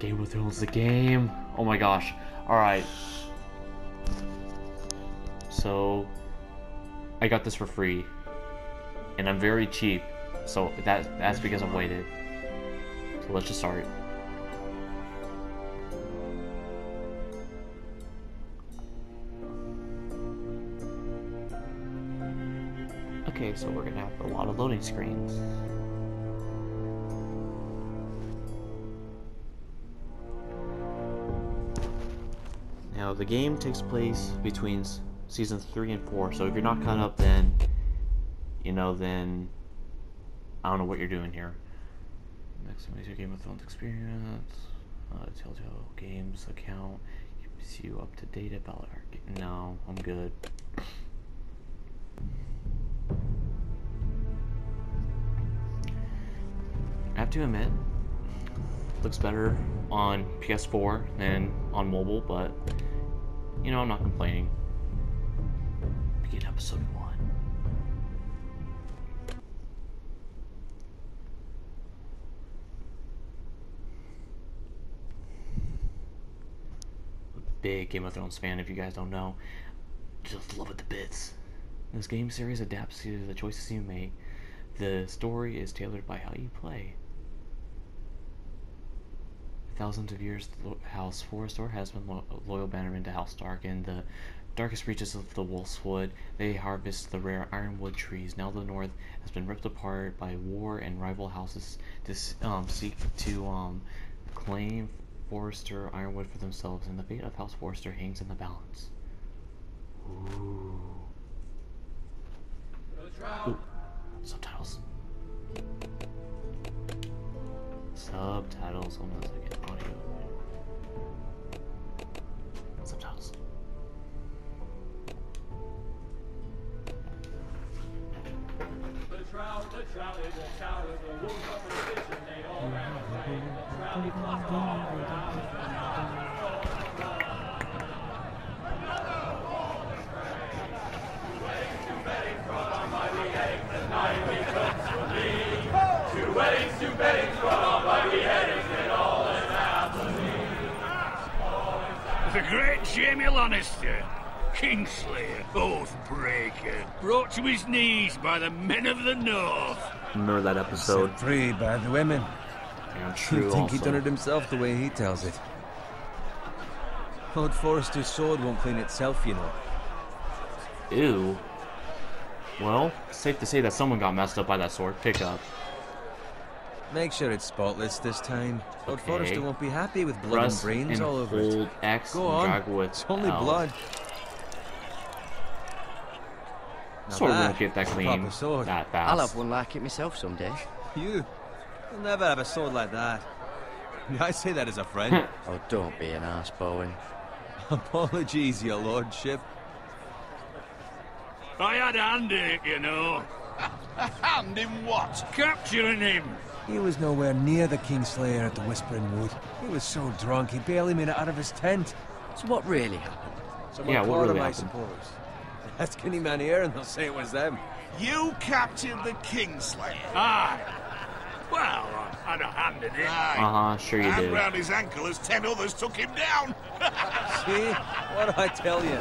Game of Thrones, the game. Oh my gosh. Alright. So, I got this for free. And I'm very cheap. So, that's because I've waited. So, let's just start. Okay, so we're gonna have a lot of loading screens. Now, the game takes place between seasons 3 and 4, so if you're not caught up, then, you know, then I don't know what you're doing here. Next, your Game of Thrones experience, Telltale Games account, keeps you up to date about our game. No, I'm good. I have to admit, looks better on PS4 than on mobile, but you know, I'm not complaining. Begin episode 1. I'm a big Game of Thrones fan, if you guys don't know. Just love it to bits. This game series adapts to the choices you make. The story is tailored by how you play. Thousands of years, House Forrester has been loyal bannermen to House Stark. In the darkest reaches of the Wolfswood, they harvest the rare ironwood trees. Now the North has been ripped apart by war, and rival houses seek to claim Forrester ironwood for themselves, and the fate of House Forrester hangs in the balance. Ooh. Ooh. Subtitles. Subtitles. Hold on a second. Audio. Subtitles. The trout is the wolf of the fish, and they all ran away. The trout is lost all around. Two weddings brought on by beheadings, and all in Anthony. The great Jamie Lannister, Kingslayer, Oathbreaker, brought to his knees by the men of the North. Remember that episode? Set free by the women. Yeah, true. You'd think also. he'd done it himself the way he tells it. Lord Forrester's sword won't clean itself, you know. Ew. Well, it's safe to say that someone got messed up by that sword pickup. Make sure it's spotless this time. Lord Okay. Forrester won't be happy with blood Press and brains and all over hold it. X Go and on. drag with It's only L. blood. Now Sword that won't get that is a clean proper sword. that fast. I'll have one like it myself someday. You'll never have a sword like that. I say that as a friend. Oh, don't be an arse, Bowen. Apologies, your lordship. I had a hand in it, you know. A hand in what? Capturing him. He was nowhere near the Kingslayer at the Whispering Wood. He was so drunk he barely made it out of his tent. So what really happened? Someone Yeah, what caught really him, I happened? suppose. Ask any man here and they'll say it was them. You captured the Kingslayer. Aye. Well, I had a hand in it. Aye. Sure you And did. round his ankle as 10 others took him down. See? What did I tell you?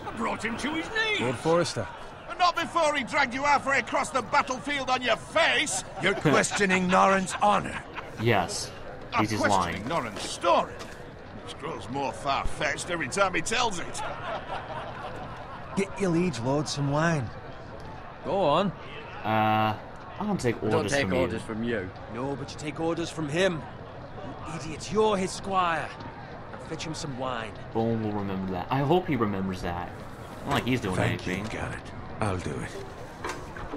I brought him to his knees. Lord Forrester. But not before he dragged you halfway across the battlefield on your face. You're questioning Norrin's honor. Yes. I'm He's just lying. questioning Norrin's story, which grows more far-fetched every time he tells it. Get your liege lord some wine. Go on. I don't take orders Don't take from orders you. from you. No, but you take orders from him. You idiot, you're his squire. Now fetch him some wine. Boom will remember that. I hope he remembers that. Not like he's doing anything. Garrett. I'll do it.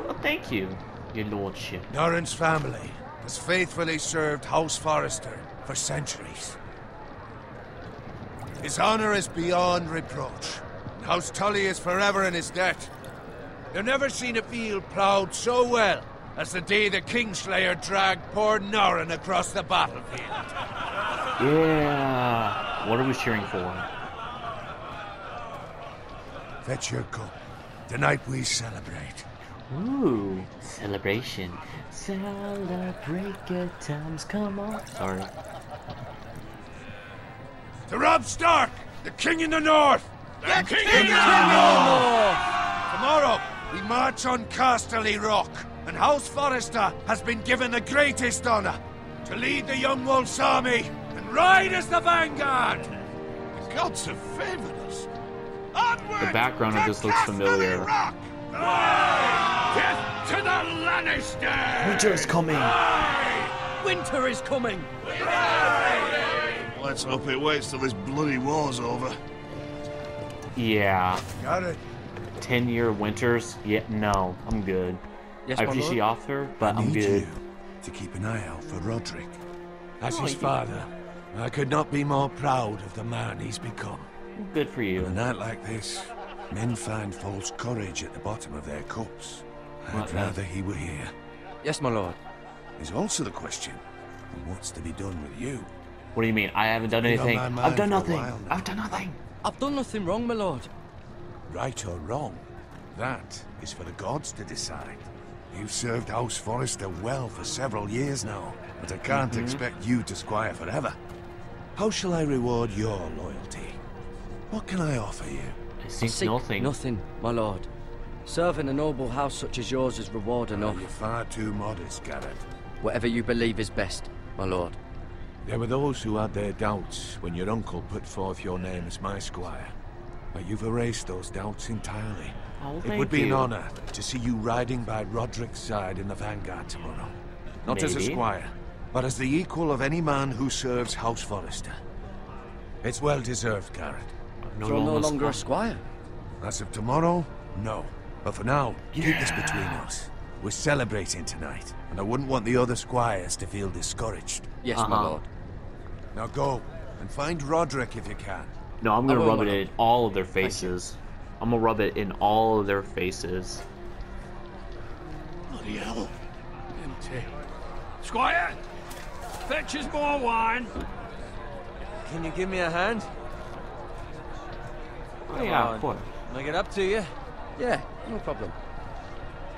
Well, thank you, your lordship. Norrin's family has faithfully served House Forrester for centuries. His honor is beyond reproach. and House Tully is forever in his debt. You've never seen a field ploughed so well as the day the Kingslayer dragged poor Norrin across the battlefield. Yeah. What are we cheering for? Fetch your cup. Tonight we celebrate. Ooh, celebration. Celebrate good times, come on. Sorry. To Robb Stark, the king in the north! The king in the north! Tomorrow, we march on Casterly Rock, and House Forrester has been given the greatest honor to lead the Young Wolf's army and ride as the vanguard! The gods have favored us. The background of this looks familiar. Rock! Death to the Lannister! Winter is coming. Winter is coming! Let's hope it waits till this bloody war's over. Yeah. Got it. 10-year winters? Yeah, no, I'm good. Yes, I my appreciate the lord? offer, but I'm Need good. you to keep an eye out for Roderick. As his father, I could not be more proud of the man he's become. Good for On a you. night like this, men find false courage at the bottom of their cups. I'd What, rather he were here. Yes, my lord. There's also the question, what's to be done with you? What do you mean? I haven't done Been on anything. my mind I've done for a nothing. while now. I've done nothing. I've done nothing wrong, my lord. Right or wrong, that is for the gods to decide. You've served House Forrester well for several years now, but I can't expect you to squire forever. How shall I reward your loyalty? What can I offer you? I see Seek nothing. nothing, my lord. Serving a noble house such as yours is reward enough. You're far too modest, Garrett. Whatever you believe is best, my lord. There were those who had their doubts when your uncle put forth your name as my squire. But you've erased those doubts entirely. Oh, It thank would be an you. honor to see you riding by Roderick's side in the vanguard tomorrow. Not as a Maybe. squire, but as the equal of any man who serves House Forrester. It's well deserved, Garrett. So I'm no longer a squire. As of tomorrow, no. But for now, keep this between us. We're celebrating tonight, and I wouldn't want the other squires to feel discouraged. Yes, my lord. Now go, and find Roderick if you can. No, I'm gonna will, rub my it lord. in all of their faces. I'm gonna rub it in all of their faces. Bloody hell. Empty. Squire! Fetch us more wine! Can you give me a hand? Oh yeah, on. of course. Can I get up to you? Yeah, no problem.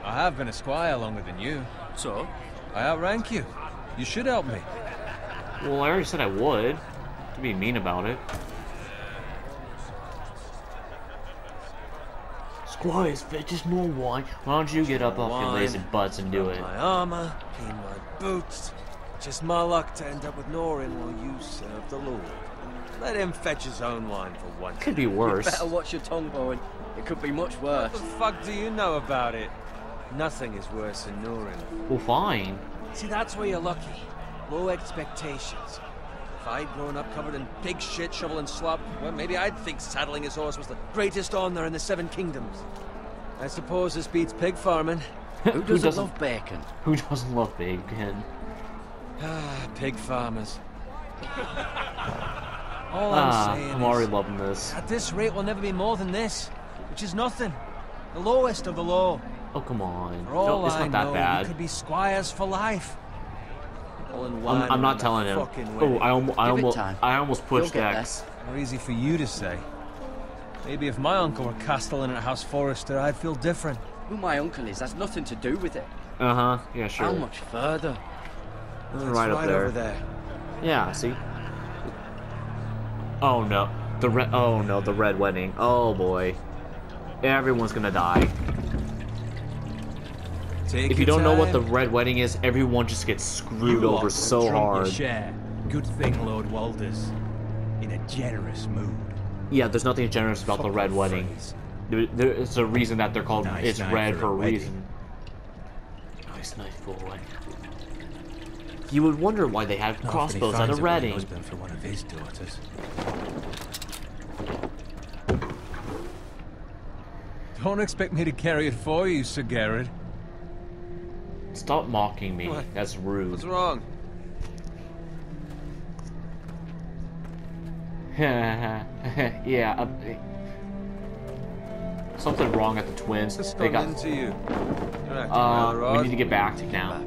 I have been a squire longer than you. So? I outrank you. You should help me. Well, I already said I would. To be mean about it. Squires, fetch us more wine. Why don't you get up off your Wine. lazy butts and do it? My armor, clean my boots. Just my luck to end up with Norin while you serve the Lord. Let him fetch his own wine for once. Could be worse. Better watch your tongue, Bowen. It could be much worse. What the fuck do you know about it? Nothing is worse than Norin. Well, fine. See, that's where you're lucky. Low expectations. If I'd grown up covered in pig shit, shovel and slop, well, maybe I'd think saddling his horse was the greatest honor in the Seven Kingdoms. I suppose this beats pig farming. Who doesn't love bacon? Who doesn't love bacon? Ah, pig farmers. All I'm saying I'm is, already loving this. at this rate, we'll never be more than this, which is nothing. The lowest of the low. Oh, come on. For all No, it's I not that know, bad. we could be squires for life. All in one I'm not on telling the him. fucking Oh, wedding. time. I almost You'll pushed get X. More easy for you to say. Maybe if my uncle were castellan at House Forrester, I'd feel different. Who my uncle is has nothing to do with it. Uh-huh. Yeah, sure. How much further? It's right up there. over there. Yeah, see? Oh no. Oh no, the red wedding. Oh boy. Everyone's gonna die. Take If you your don't know what the time. red wedding is, everyone just gets screwed You lot over have so drunk your hard. share. Good thing Lord Walder's in a generous mood. Yeah, there's nothing generous about the Fuck red the wedding. phrase. It's a reason that they're called. Nice It's night red for for a a wedding. reason. Nice boy. You would wonder why they had Not if he crossbows at finds a a good wedding. husband for one of his daughters. Don't expect me to carry it for you, Sir Garrett. Stop mocking me. What? That's rude. What's wrong? Yeah. Something wrong at the twins. What's They done got. into you? You're acting rather We odd. need to get back now.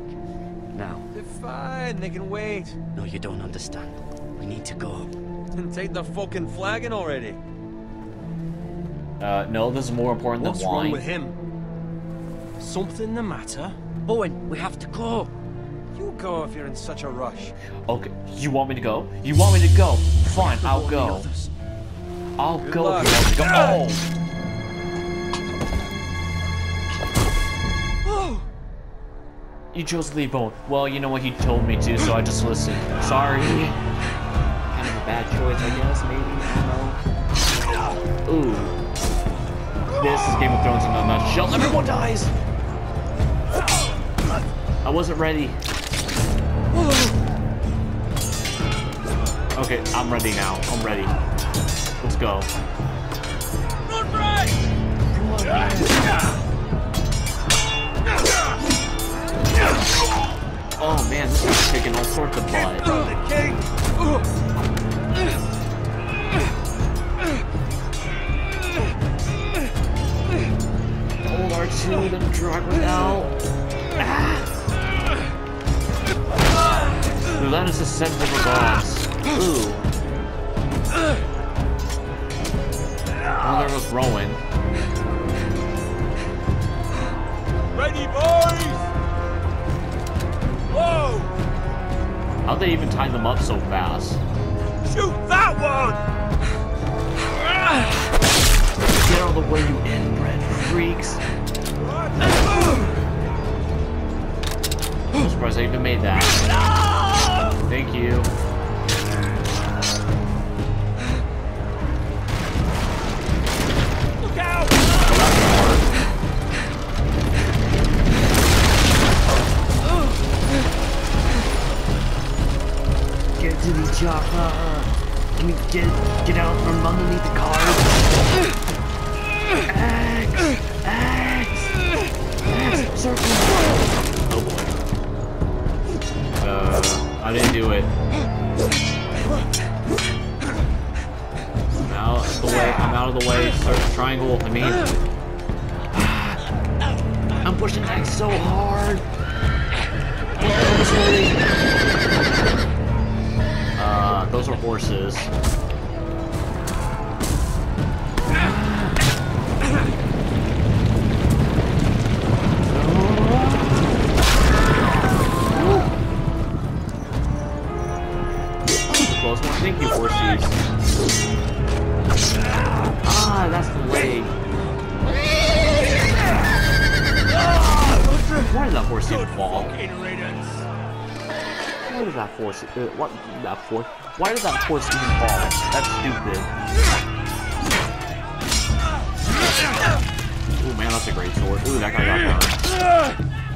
Now. They're fine, they can wait. No, you don't understand. We need to go. Then take the fucking flagon already. No, this is more important What's than wine. wrong with him? Something the matter? Bowen, we have to go. You go if you're in such a rush. Okay, you want me to go? You want me to go? Fine, I'll go. I'll go luck. if you want me to go. Oh! You chose to leave home. Well, you know what, he told me to, so I just listened. Sorry. Kind of a bad choice, I guess, maybe? I don't know. Ooh. This is Game of Thrones in a nutshell. Everyone dies! I wasn't ready. Okay, I'm ready now. I'm ready. Let's go. Run, Bray! Oh man, this is kicking all sorts of butt. The king! Hold R2, then drag it out. Ooh, that is a sensitive boss. Ooh. Oh, there goes Rowan. Ready, boys! Whoa! How'd they even tie them up so fast? Shoot that one! Get out of the way, you inbred freaks. I'm surprised I even made that. Thank you. Look out! Get to the chopper. Can we get out from underneath the car? Axe! Circle! Oh boy. I didn't do it. I'm out of the way. Start triangle. I mean, I'm pushing X so hard. Those are horses. Close one. Thank you, horses. Ah, that's the leg. Why did that horse even fall? Why did that horse? Why did that horse even fall? That's stupid. Ooh, man, that's a great sword. Ooh, that guy got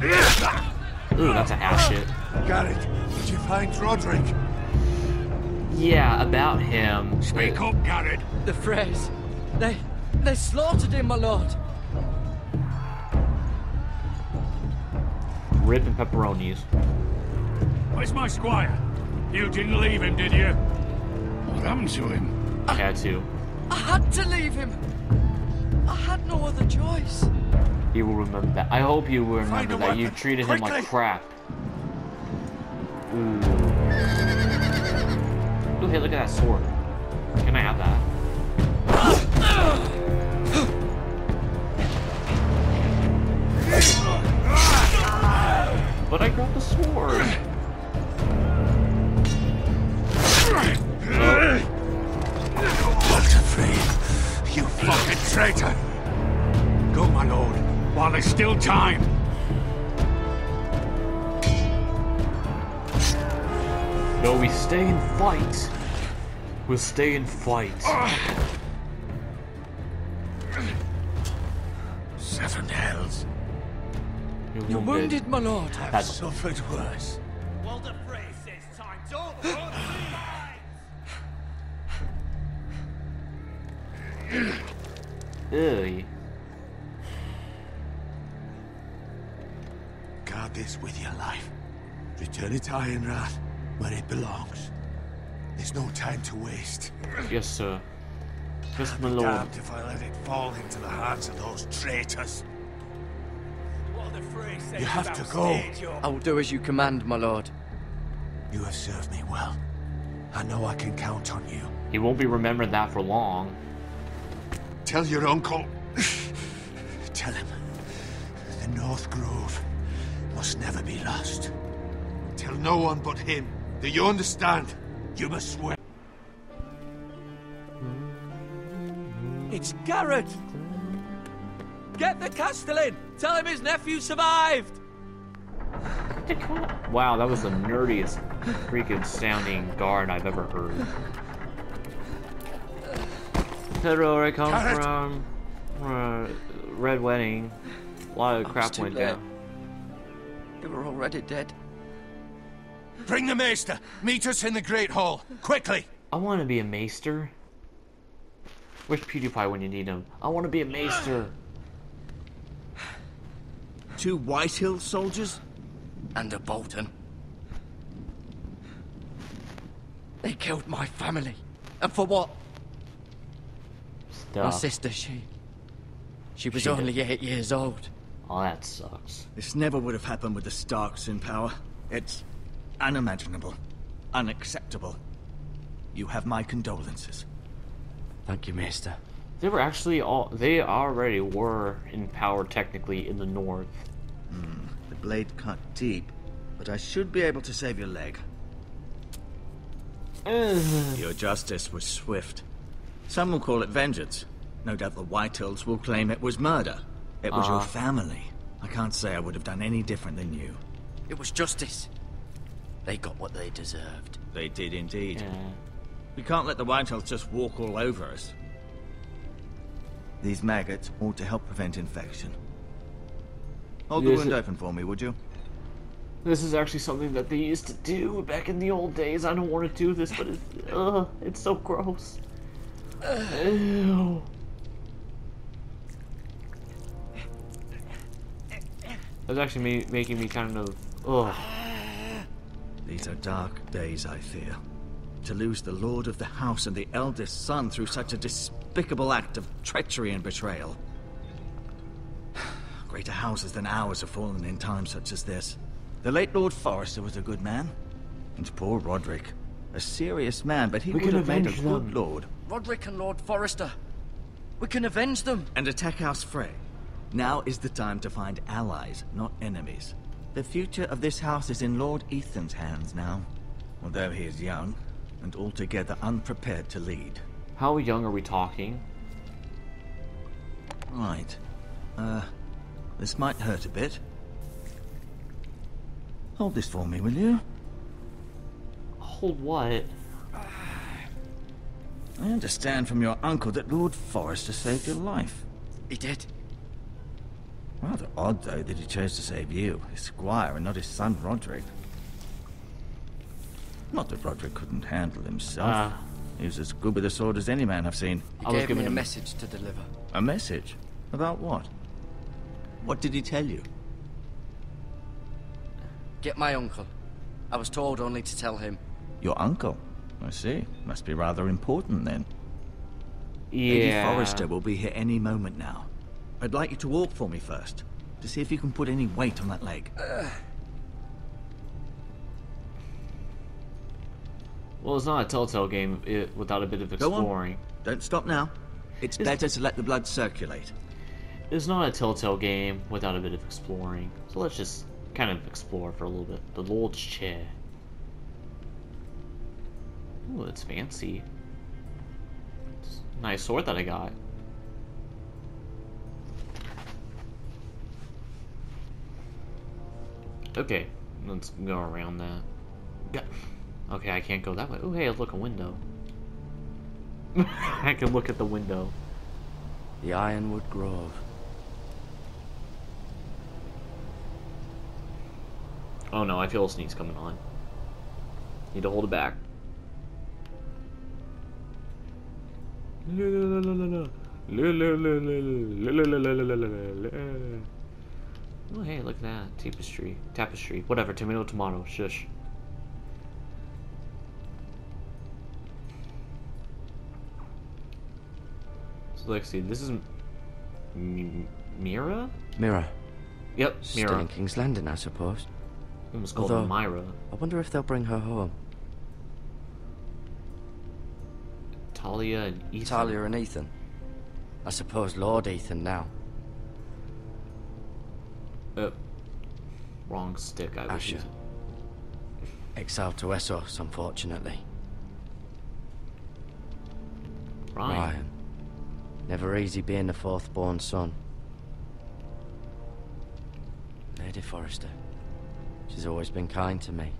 hurt. Ooh, that's a half shit. Got it. Did you find Roderick? Yeah, about him. Speak up, Garrett. The Freys. They slaughtered him, my lord. Rib and pepperonis. Where's my squire? You didn't leave him, did you? What happened to him? I had to. I had to leave him. I had no other choice. He will remember that. I hope you will remember that you treated him like crap. Ooh. Ooh, hey, look at that sword. Can I have that? But I grabbed the sword. Walter, you fucking traitor! Go, my lord, while there's still time. No, we stay and fight. We'll stay and fight. 7 hells. You're wounded, my lord. I've suffered worse. Well, the phrase says time's over. Ugh. Guard this with your life. Return it to Ironrath, where it belongs. There's no time to waste. Yes, sir. Yes, my I'll be lord. damned if I let it fall into the hands of those traitors. Well, the phrase says You have to go. backstage, you're- I will do as you command, my lord. You have served me well. I know I can count on you. He won't be remembering that for long. Tell your uncle. Tell him. The North Grove must never be lost. Tell no one but him. Do you understand? You must swear. It's Garrett! Get the Castellan! Tell him his nephew survived! Wow, that was the nerdiest freaking sounding guard I've ever heard. Pedro, where I come Garrett! from, Red Wedding, a lot of crap too went late. down. They were already dead. Bring the maester. Meet us in the Great Hall. Quickly. I want to be a maester. Where's PewDiePie when you need him? I want to be a maester. 2 Whitehill soldiers? And a Bolton. They killed my family. And for what? My Stuff. sister, she was She only did. 8 years old. Oh, that sucks. This never would have happened with the Starks in power. It's unimaginable. Unacceptable. You have my condolences. Thank you, Maester. They were actually they already were in power technically in the north. The blade cut deep, but I should be able to save your leg. Your justice was swift. Some will call it vengeance. No doubt the Whitehills will claim it was murder. It was your family. I can't say I would have done any different than you. It was justice. They got what they deserved. They did indeed. Yeah. We can't let the Whitehills just walk all over us. These maggots ought to help prevent infection. Hold the Yes, wound open for me, would you? This is actually something that they used to do back in the old days. I don't want to do this, but it's so gross. Ew. That's actually making me kind of, ugh. These are dark days, I fear. To lose the lord of the house and the eldest son through such a despicable act of treachery and betrayal. Greater houses than ours have fallen in times such as this. The late Lord Forrester was a good man. And poor Roderick. A serious man, but he We would can have made a avenge good them. lord. Roderick and Lord Forrester. We can avenge them. And attack House Frey. Now is the time to find allies, not enemies. The future of this house is in Lord Ethan's hands now. Although he is young, and altogether unprepared to lead. How young are we talking? Right. This might hurt a bit. Hold this for me, will you? Hold what? I understand from your uncle that Lord Forrester saved your life. He did. Rather odd, though, that he chose to save you, his squire, and not his son Roderick. Not that Roderick couldn't handle himself. He was as good with a sword as any man I've seen. He I was gave me giving a him- message to deliver. A message? About what? What did he tell you? Get my uncle. I was told only to tell him. Your uncle? I see. Must be rather important, then. Yeah. Lady Forrester will be here any moment now. I'd like you to walk for me first, to see if you can put any weight on that leg. Well, it's not a Telltale game without a bit of Go on. exploring. Don't stop now. It's better to let the blood circulate. It's not a Telltale game without a bit of exploring. So let's just kind of explore for a little bit. The Lord's Chair. Ooh, that's fancy. It's a nice sword that I got. Okay, let's go around that. Yeah. Okay, I can't go that way. Oh, hey, look, a window. I can look at the window. The Ironwood Grove. Oh no, I feel a sneeze coming on. Need to hold it back. Oh hey, look at that. Tapestry. Tapestry. Whatever, tomato, shush. So let's see, this is Mira? Mirror. Yep, Still Mira. in King's Landing, I suppose. It was called Although- Myra. I wonder if they'll bring her home. Talia and Ethan. Talia and Ethan. I suppose Lord Ethan now. Wrong stick, I was Asher. using. Exiled to Essos, unfortunately. Ryan. Never easy being the fourth-born son. Lady Forrester. She's always been kind to me.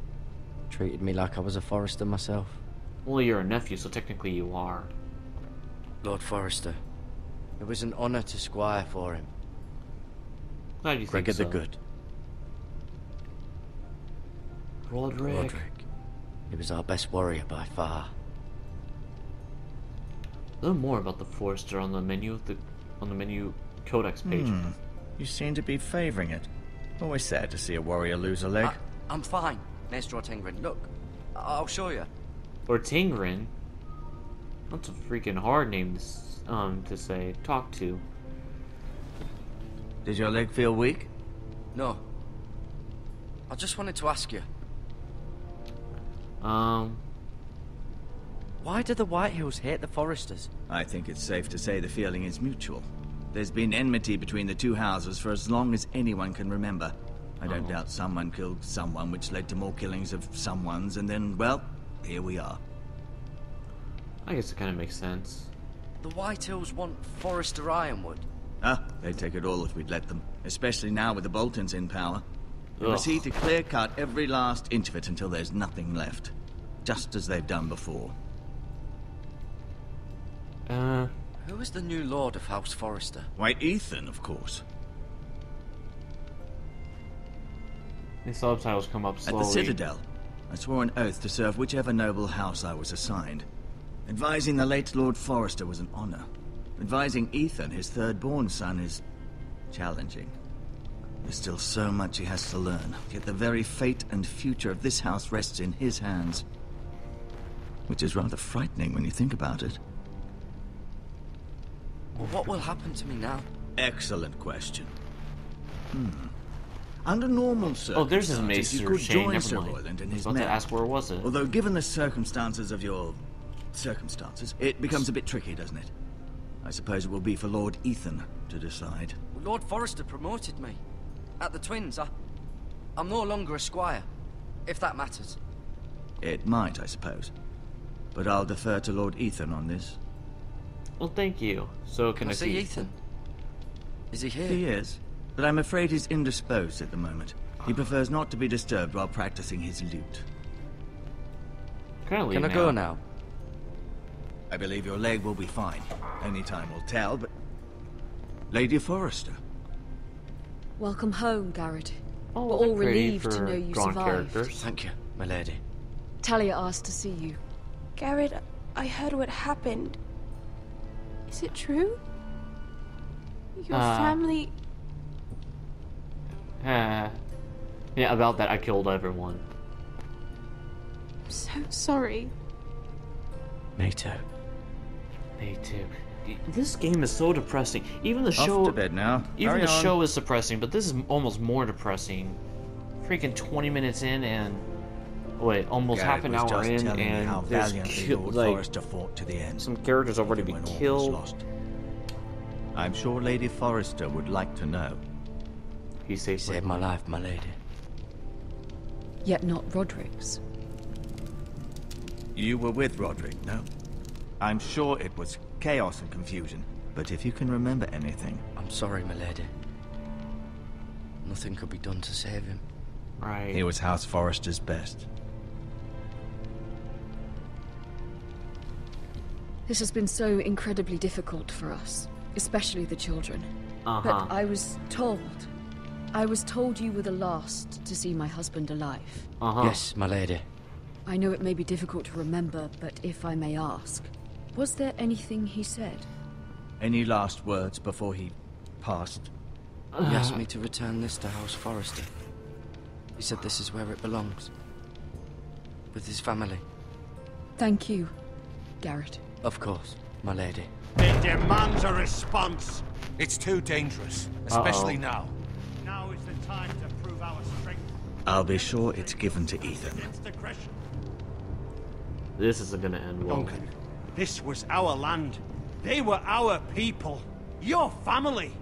Treated me like I was a Forrester myself. Well, you're a nephew, so technically you are. Lord Forrester. It was an honor to squire for him. Glad you think Gregor so. the Good. Roderick. He was our best warrior by far. Learn more about the Forester on the menu codex page. You seem to be favoring it. Always sad to see a warrior lose a leg. I'm fine, Maestro Tengrin. Look, I'll show you. Or Tingrin. That's a freaking hard name to say. Talk to. Did your leg feel weak? No. I just wanted to ask you. Why do the Whitehills hate the Forresters? I think it's safe to say the feeling is mutual. There's been enmity between the two houses for as long as anyone can remember. I don't doubt someone killed someone, which led to more killings of someones, and then, well, here we are. I guess it kind of makes sense. The Whitehills want Forrester Ironwood. They'd take it all if we'd let them, especially now with the Boltons in power. They Ugh. proceed to clear-cut every last inch of it until there's nothing left. Just as they've done before. Who is the new Lord of House Forrester? White Ethan, of course. The subtitles come up slowly. At the Citadel, I swore an oath to serve whichever noble house I was assigned. Advising the late Lord Forrester was an honor. Advising Ethan, his third-born son, is challenging. There's still so much he has to learn, yet the very fate and future of this house rests in his hands. Which is rather frightening when you think about it. Well, what will happen to me now? Excellent question. Under normal circumstances, Oh, there's his you Maester could Shane. join Never Sir mind. Royland and I was his about to men. ask where was it. Although, given the circumstances of your circumstances, it becomes a bit tricky, doesn't it? I suppose it will be for Lord Ethan to decide. Lord Forrester promoted me. At the Twins, I'm no longer a squire, if that matters. It might, I suppose. But I'll defer to Lord Ethan on this. Well, thank you. So Can I see Ethan? Is he here? He is, but I'm afraid he's indisposed at the moment. He prefers not to be disturbed while practicing his lute. Can I go now? I believe your leg will be fine. Only time will tell, but... Lady Forrester. Welcome home, Garrett. Oh, We're all they're pretty relieved to for know you drawn survived. characters. Thank you, my lady. Talia asked to see you. Garrett, I heard what happened. Is it true? Your family... Yeah, about that, I killed everyone. I'm so sorry. Me too. Me too. This game is so depressing. Even the Off show... to bed now. Even Carry the on. show is depressing, but this is almost more depressing. Freaking 20 minutes in and... Wait, almost Garrett half an was hour just in telling me and how there's valiantly Lord like Forrester fought to the end. some characters already Even been when all was killed. lost. I'm sure Lady Forrester would like to know. He saved Saved my life, my lady. Yet not Roderick's. You were with Roderick, no? I'm sure it was chaos and confusion, but if you can remember anything... I'm sorry, my lady. Nothing could be done to save him. Right. He was House Forrester's best. This has been so incredibly difficult for us, especially the children. But I was told you were the last to see my husband alive. Yes, my lady. I know it may be difficult to remember, but if I may ask, was there anything he said? Any last words before he passed? He asked me to return this to House Forrester. He said this is where it belongs. With his family. Thank you, Garrett. Of course, my lady. It demands a response. It's too dangerous, especially now. Now is the time to prove our strength. I'll be sure it's given to Ethan. Against aggression. This isn't gonna end well. Duncan, this was our land. They were our people. Your family.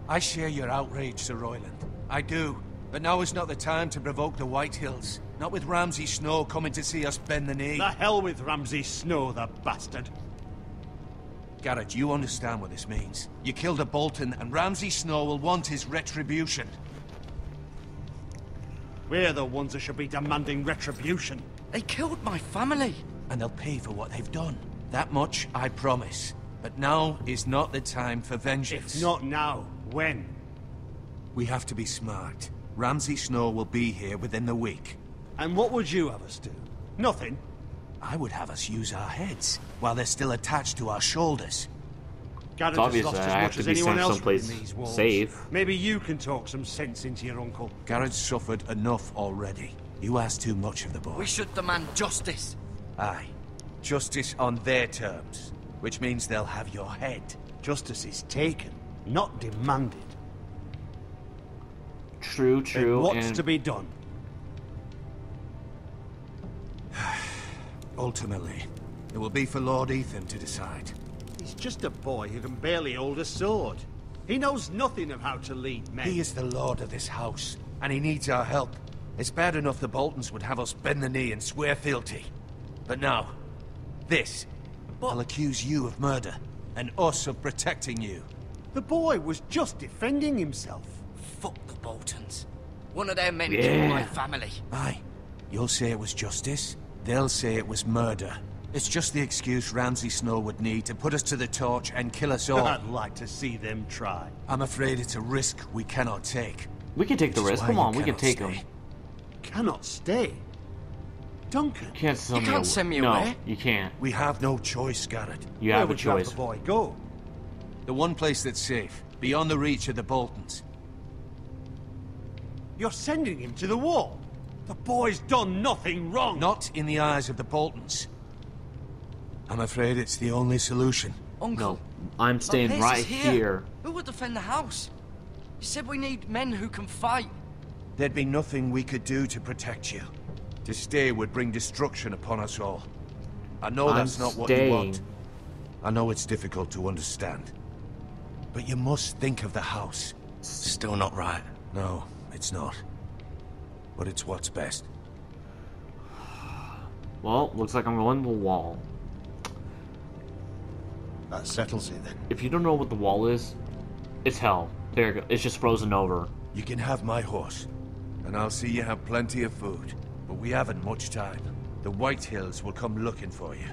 I share your outrage, Sir Royland. I do. But now is not the time to provoke the White Hills. Not with Ramsay Snow coming to see us bend the knee. The hell with Ramsay Snow, the bastard. Garrett, you understand what this means. You killed a Bolton, and Ramsay Snow will want his retribution. We're the ones that should be demanding retribution. They killed my family. And they'll pay for what they've done. That much I promise. But now is not the time for vengeance. If not now, when? We have to be smart. Ramsay Snow will be here within the week. And what would you have us do? Nothing? I would have us use our heads, while they're still attached to our shoulders. Garrett It's has obvious lost that as I have much to as be anyone sent else someplace within these walls. safe. Maybe you can talk some sense into your uncle. Garrett's suffered enough already. You ask too much of the boy. We should demand justice. Aye. Justice on their terms. Which means they'll have your head. Justice is taken, not demanded. True, Then what's and to be done? Ultimately, it will be for Lord Ethan to decide. He's just a boy who can barely hold a sword. He knows nothing of how to lead men. He is the lord of this house, and he needs our help. It's bad enough the Boltons would have us bend the knee and swear fealty. But now, this. I'll accuse you of murder, and us of protecting you. The boy was just defending himself. Fuck the Boltons. One of their men killed my family. Aye. You'll say it was justice. They'll say it was murder. It's just the excuse Ramsay Snow would need to put us to the torch and kill us all. I'd like to see them try. I'm afraid it's a risk we cannot take. We can take the risk. Come on, we can take them. Cannot stay. Duncan. You can't send You me can't send me no, away. You can't. We have no choice, Garrett. You Where have a would you have choice. the boy go? The one place that's safe, beyond the reach of the Boltons. You're sending him to the wall. The boy's done nothing wrong. Not in the eyes of the Boltons. I'm afraid it's the only solution. Uncle, No, I'm my staying place right is here. here. Who will defend the house? You said we need men who can fight. There'd be nothing we could do to protect you. To stay would bring destruction upon us all. I know that's not what you want. I know it's difficult to understand. But you must think of the house. Still not right. No, it's not. But it's what's best. Well, looks like I'm going to the wall. That settles it then. If you don't know what the wall is, it's hell. There you go. It's just frozen over. You can have my horse. And I'll see you have plenty of food. But we haven't much time. The White Hills will come looking for you.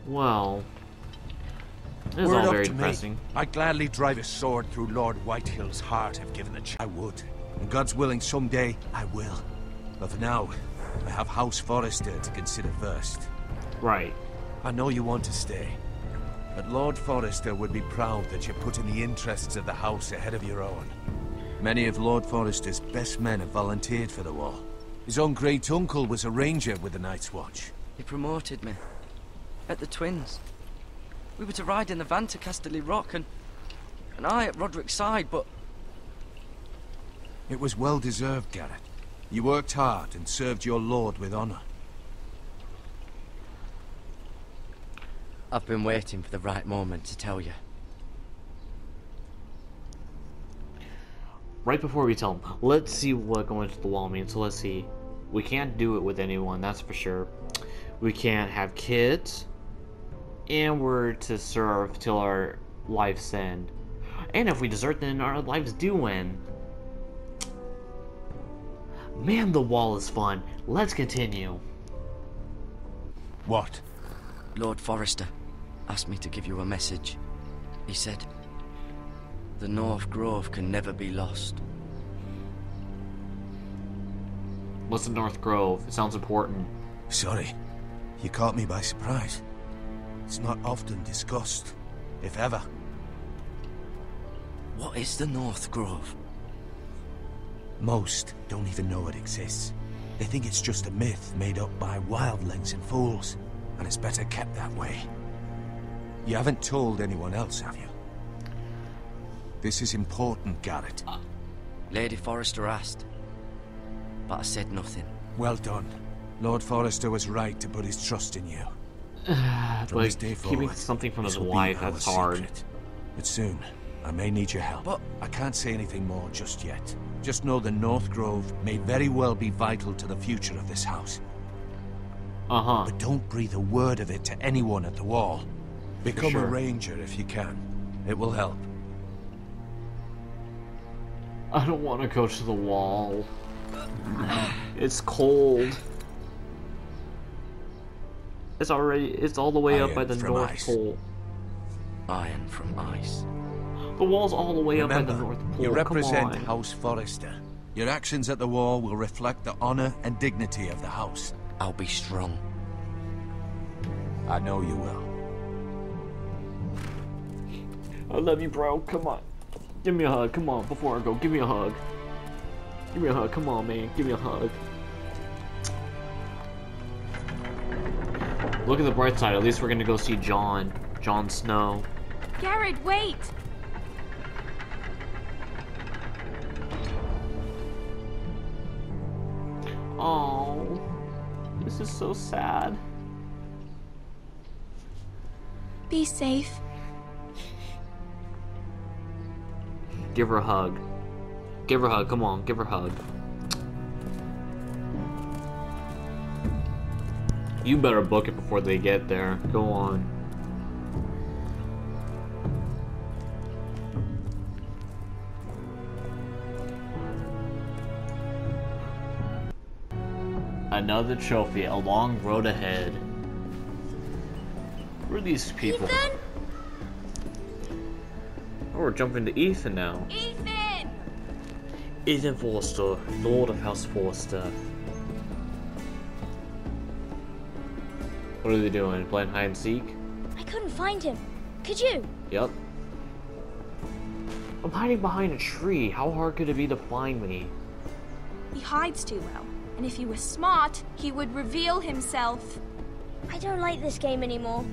Well, this is Were it all up very to me, depressing. I'd gladly drive a sword through Lord Whitehill's heart if given the chance. I would. And God's willing, someday I will. But for now, I have House Forrester to consider first. Right. I know you want to stay. But Lord Forrester would be proud that you're putting the interests of the house ahead of your own. Many of Lord Forrester's best men have volunteered for the war. His own great-uncle was a ranger with the Night's Watch. He promoted me. At the Twins. We were to ride in the van to Casterly Rock and I at Roderick's side, but... It was well deserved, Garrett. You worked hard and served your lord with honor. I've been waiting for the right moment to tell you. Right before we tell them, let's see what going to the wall means. So let's see. We can't do it with anyone, that's for sure. We can't have kids. And we're to serve till our lives end. And if we desert, then our lives do end. Man, the wall is fun. Let's continue. What? Lord Forrester asked me to give you a message. He said, the North Grove can never be lost. What's the North Grove? It sounds important. Sorry. You caught me by surprise. It's not often discussed, if ever. What is the North Grove? Most don't even know it exists. They think it's just a myth made up by wildlings and fools, and it's better kept that way. You haven't told anyone else, have you? This is important, Garrett. Lady Forrester asked, but I said nothing. Well done. Lord Forrester was right to put his trust in you. From this But day keeping forward, something from his this will be wife, our that's hard. secret. But soon, I may need your help. But I can't say anything more just yet. Just know the North Grove may very well be vital to the future of this house. Uh-huh. But don't breathe a word of it to anyone at the wall. Become sure. a ranger if you can. It will help. I don't want to go to the wall. It's cold. It's all the way up by the North Pole. Iron from ice. The wall's all the way up by Remember, the North Pole. you represent Come on. House Forrester. Your actions at the wall will reflect the honor and dignity of the house. I'll be strong. I know you will. I love you, bro. Come on. Give me a hug. Come on, before I go. Give me a hug. Give me a hug. Come on, man. Give me a hug. Look at the bright side. At least we're gonna go see Jon. Jon Snow. Garrett, wait! Oh, this is so sad. Be safe. Give her a hug. Give her a hug. Come on, give her a hug. You better book it before they get there. Go on. Another trophy, a long road ahead. Who are these people? Ethan? Oh, we're jumping to Ethan now. Ethan! Ethan Forrester, Lord of House Forrester. What are they doing? Playing hide and seek? I couldn't find him. Could you? Yep. I'm hiding behind a tree. How hard could it be to find me? He hides too well. And if he were smart, he would reveal himself. I don't like this game anymore.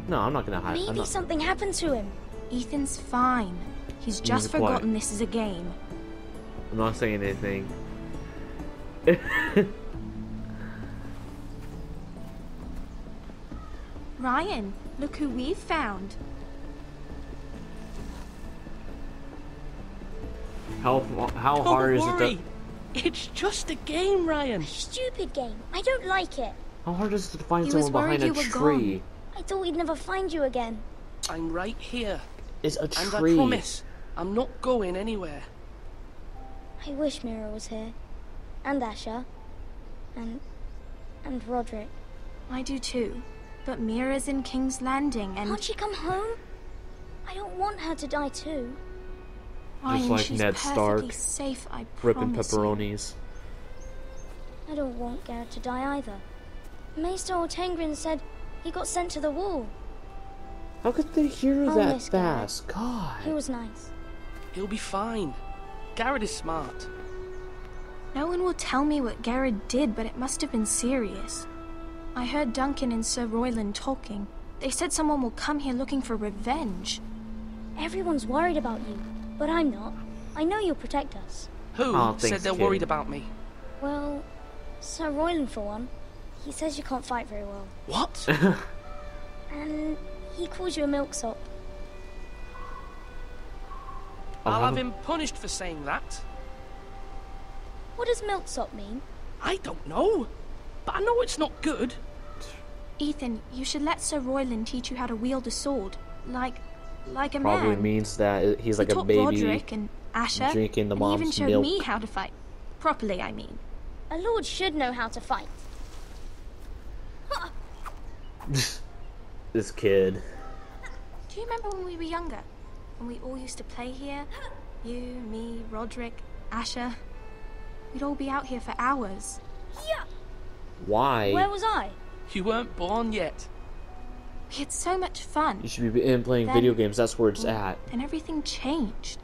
No, I'm not gonna hide. Maybe something happened to him. Ethan's fine. He's just forgotten this is a game. I'm not saying anything. Ryan, look who we've found. How hard is it to... It's just a game, Ryan. A stupid game. I don't like it. How hard is it to find someone behind a tree? I thought we'd never find you again. I'm right here. It's a tree. And I promise, I'm not going anywhere. I wish Mira was here. And Asher. And Roderick. I do too. But Mira's in King's Landing and... Can't she come home? I don't want her to die too. Just like she's Ned Stark, safe, I ripping promise pepperonis. I don't want Garrett to die either. Maester Ortengrin said he got sent to the wall. How could they hear that fast? God. He was nice. He'll be fine. Garrett is smart. No one will tell me what Garrett did, but it must have been serious. I heard Duncan and Sir Royland talking. They said someone will come here looking for revenge. Everyone's worried about you, but I'm not. I know you'll protect us. Who said they're worried about me? Well, Sir Royland for one. He says you can't fight very well. What? And he calls you a milksop. I'll have him punished for saying that. What does milksop mean? I don't know, but I know it's not good. Ethan, you should let Sir Royland teach you how to wield a sword, like a man. Probably means that he's like he a taught baby Roderick and Asher, drinking the and mom's he even showed milk. me how to fight. Properly, I mean. A lord should know how to fight. This kid. Do you remember when we were younger? When we all used to play here? You, me, Roderick, Asher. We'd all be out here for hours. Yeah. Why? Where was I? You weren't born yet. We had so much fun. You should be in playing video games. That's where it's at. And everything changed.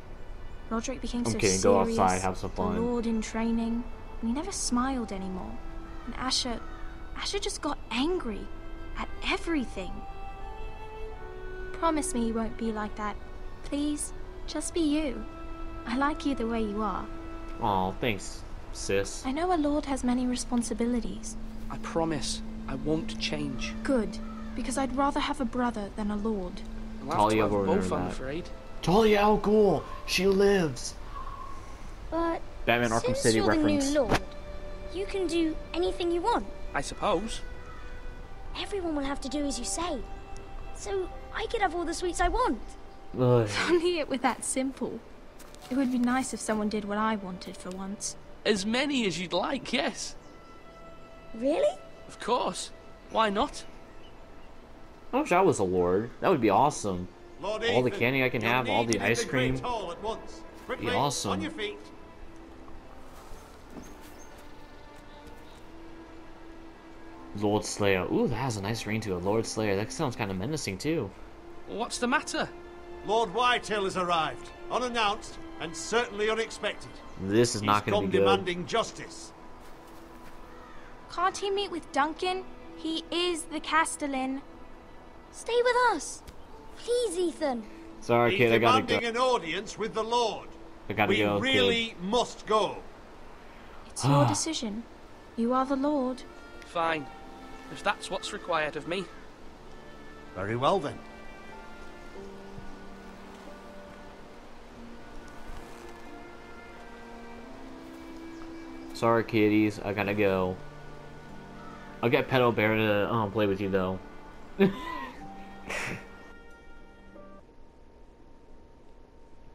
Roderick became so kidding. serious. Go outside, have some fun. The Lord in training, and he never smiled anymore. And Asher just got angry at everything. Promise me you won't be like that, please. Just be you. I like you the way you are. Aw, thanks, sis. I know a lord has many responsibilities, I promise. I won't change. Good, because I'd rather have a brother than a lord. We'll have to Talia have will both, remember I'm that. afraid. Talia Al Ghul, she lives. But Batman Arkham since City you're reference. the new lord, you can do anything you want. I suppose. Everyone will have to do as you say. So I could have all the sweets I want. Ugh. If only it were that simple. It would be nice if someone did what I wanted for once. As many as you'd like, yes. Really? Of course. Why not? I wish I was a lord. That would be awesome. Lord All the Ethan, candy I can you'll have, all need the to hit ice cream. Great Hall at once. Quickly, Be awesome. on your feet. Lord Slayer. Ooh, that has a nice ring to it. Lord Slayer. That sounds kind of menacing too. What's the matter? Lord Whitehill has arrived, unannounced and certainly unexpected. This is not He's going come to be good. demanding justice. Can't he meet with Duncan? He is the Castellan. Stay with us. Please, Ethan. Sorry, He's kid. I gotta demanding go. an audience with the Lord. I gotta we go, really must go. It's your decision. You are the Lord. Fine. If that's what's required of me. Very well then. Sorry, kiddies. I gotta go. I'll get Pedo Bear to play with you though.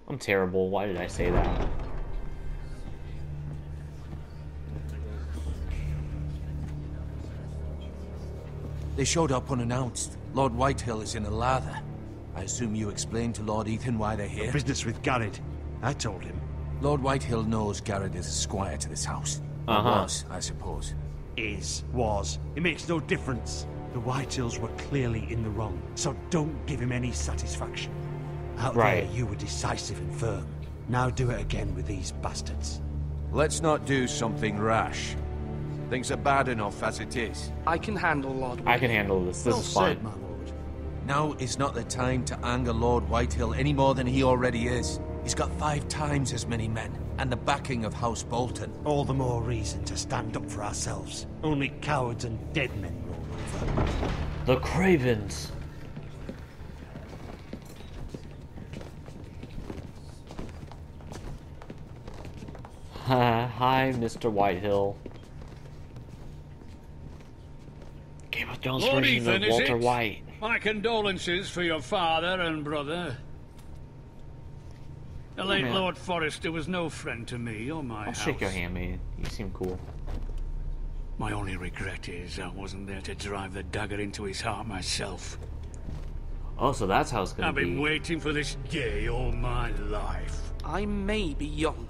I'm terrible. Why did I say that? They showed up unannounced. Lord Whitehill is in a lather. I assume you explained to Lord Ethan why they're here? Business with Garrett. I told him. Lord Whitehill knows Garrett is a squire to this house. Or was, I suppose. Was. It makes no difference. The Whitehills were clearly in the wrong, so don't give him any satisfaction. Out there, you were decisive and firm. Now do it again with these bastards. Let's not do something rash. Things are bad enough as it is. I can handle Lord I can handle this. This is fine. my lord. Now is not the time to anger Lord Whitehill any more than he already is. He's got 5 times as many men, and the backing of House Bolton. All the more reason to stand up for ourselves. Only cowards and dead men roll over. The Cravens. Hi, Mr. Whitehill. Game of Thrones Lord version Ethan, of is Walter it? White. My condolences for your father and brother. The late man. Lord Forrester was no friend to me or my I'll house. shake your hand, man. You seem cool. My only regret is I wasn't there to drive the dagger into his heart myself. Oh, so that's how it's gonna I've be. been waiting for this day all my life. I may be young,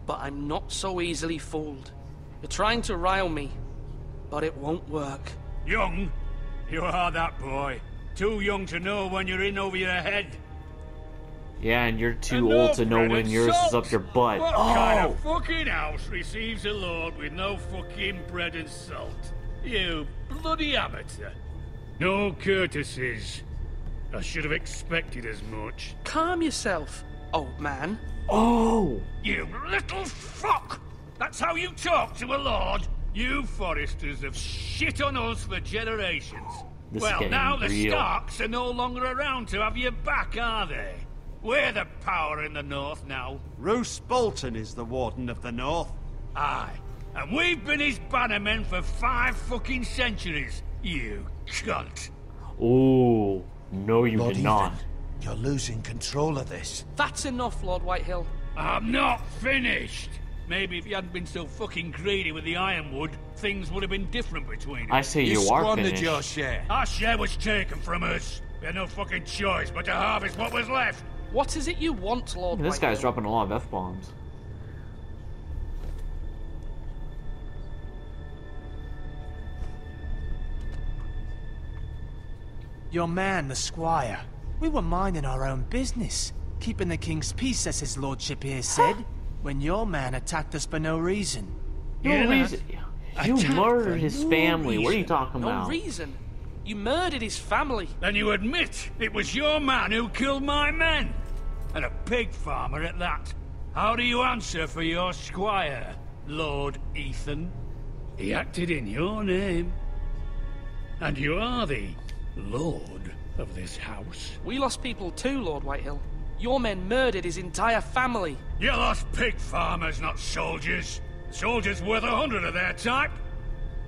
but I'm not so easily fooled. You're trying to rile me, but it won't work. Young? You are that boy. Too young to know when you're in over your head. Yeah, and you're too And old no to know bread when and yours is salt. up your butt. What Oh! kind of fucking house receives a lord with no fucking bread and salt? You bloody amateur. No courtesies. I should have expected as much. Calm yourself, old man. Oh! You little fuck! That's how you talk to a lord? You Foresters have shit on us for generations. This is Well, getting now the real. Starks are no longer around to have you back, are they? We're the power in the north now. Roose Bolton is the Warden of the North. Aye. And we've been his bannermen for 5 fucking centuries, you cunt. Ooh. No, you Lord did Ethan, not. you're losing control of this. That's enough, Lord Whitehill. I'm not finished. Maybe if you hadn't been so fucking greedy with the ironwood, things would have been different between us. I say You you are squandered finished. your share. Our share was taken from us. We had no fucking choice but to harvest what was left. What is it you want, Lord This guy's Whitehill? dropping a lot of F-bombs. Your man, the squire. We were minding our own business, keeping the king's peace, as his lordship here said, when your man attacked us for no reason. No reason. You murdered his family. What are you talking No about? reason. You murdered his family. Then you admit it was your man who killed my men. And a pig farmer at that. How do you answer for your squire, Lord Ethan? He acted in your name. And you are the lord of this house. We lost people too, Lord Whitehill. Your men murdered his entire family. You lost pig farmers, not soldiers. Soldiers worth 100 of their type.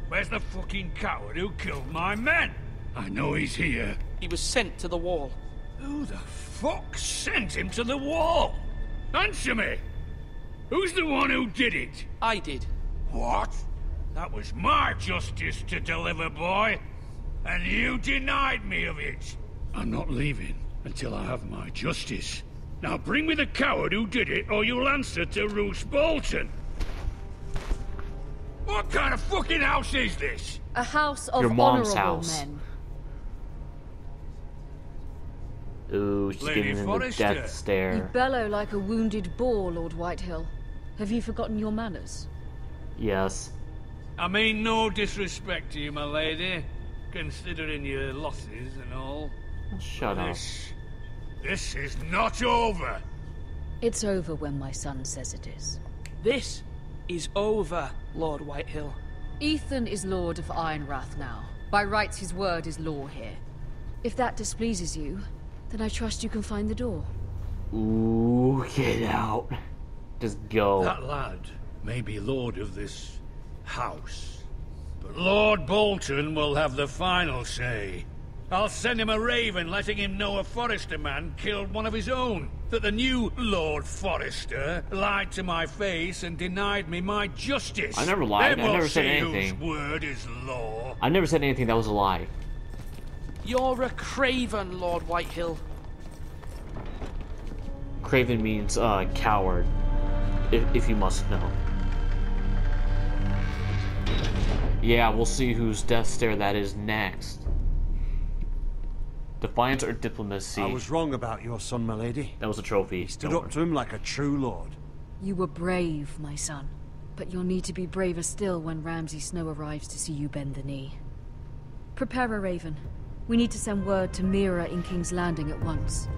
Where's the fucking coward who killed my men? I know he's here. He was sent to the wall. Who the fuck sent him to the wall? Answer me! Who's the one who did it? I did. What? That was my justice to deliver, boy. And you denied me of it. I'm not leaving until I have my justice. Now bring me the coward who did it, or you'll answer to Roose Bolton. What kind of fucking house is this? A house of Your mom's honorable house. men. Ooh, she's Lady giving him the Forrester. death You stare. bellow like a wounded boar, Lord Whitehill. Have you forgotten your manners? Yes. I mean no disrespect to you, my lady, considering your losses and all. Shut up. This is not over. It's over when my son says it is. This is over, Lord Whitehill. Ethan is Lord of Ironrath now. By rights, his word is law here. If that displeases you, then I trust you can find the door. Ooh, get out. Just go. That lad may be lord of this house, but Lord Bolton will have the final say. I'll send him a raven letting him know a Forrester man killed one of his own. That the new Lord Forrester lied to my face and denied me my justice. I never lied. Then I we'll never said see anything. whose word is law. I never said anything that was a lie. You're a craven, Lord Whitehill. Craven means coward, if you must know. Yeah, we'll see whose death stare that is next. Defiance or diplomacy? I was wrong about your son, my lady. That was a trophy. He stood up to him like a true lord. You were brave, my son. But you'll need to be braver still when Ramsay Snow arrives to see you bend the knee. Prepare a raven. We need to send word to Mira in King's Landing at once.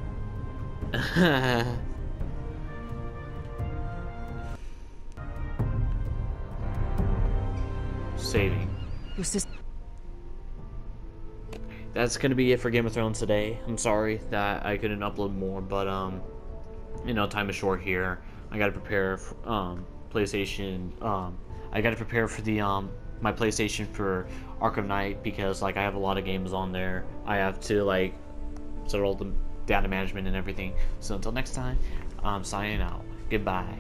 Saving. Your sister. That's gonna be it for Game of Thrones today. I'm sorry that I couldn't upload more, but you know, time is short here. I gotta prepare for, PlayStation. I gotta prepare for the my PlayStation for Arkham Knight because like I have a lot of games on there. I have to like set all the data management and everything. So until next time, I'm signing out. Goodbye.